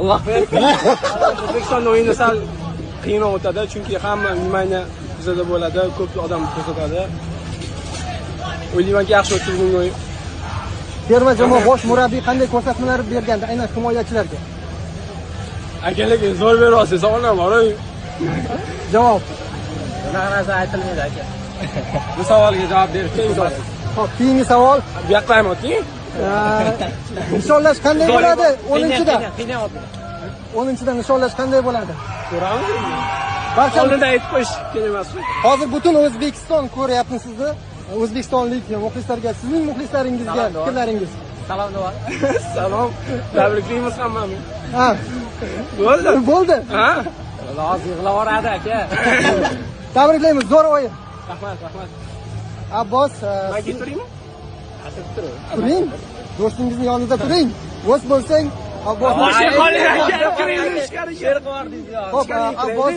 Alloh bersin. O'zbekistonda o'yinda sal qiyinroq o'tadi, chunki hamma nimani bizada bo'ladi, ko'p odam ko'rsatadi. O'ylaymanki, yaxshi o'tdi bugungi o'yin. Terma jamoa bosh murabbiy qanday ko'rsatmalar bergandi, aynan himoyachilarga? Akalar zo'r beryapsiz, savollar bor. Javob. Bunaqa narsa aytilmaydi aka. Bu savolga javob berishing zarur. Xo'p, keyingi savol. Bu yoqqa ham o'ting. Nishonlash qanday bo'ladi? 10-da. Qiynayapti. 10-da nishonlash qanday bo'ladi? Ko'ramiz. Barcha Oldinda aytib qo'yish kerak emasmi? hozir butun O'zbekiston ko'ryapti sizni. O'zbekistonlik muxlislarga, sizning muxlislaringizga fikrlaringiz. Salom nima? Salom. Tabriklaymiz hammani. Ha. Bo'ldi. Bo'ldi. Ha? Hozir yig'lavoradi aka. Tabriklaymiz, zo'r o'yin. Rahmat, rahmat. Abbos, Men keturaymi? turing. Do'stingizni yonida turing. Do'st bo'lsang, Abbos. Xo'p, Abbos,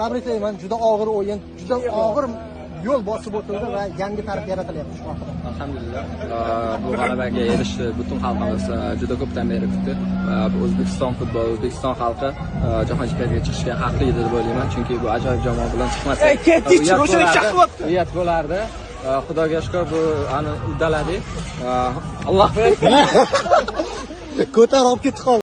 tabriklayman. Juda og'ir o'yin, juda og'ir yo'l bosib o'tildi va yangi tarix yaratilyapti shu haqida. Alhamdulillah. Bu g'alabaga erishdi butun xalqimiz juda ko'pdan beri kutdi. O'zbekiston futboli, O'zbekiston xalqi jahon chempionatiga chiqishga haqli edi deb o'ylayman, chunki bu ajoyib jamoa bilan chiqmasa uyat bo'lardi. Xudoga shukr, bu uddaladik. Alloh bersin. Ko'tarib olib ketdi.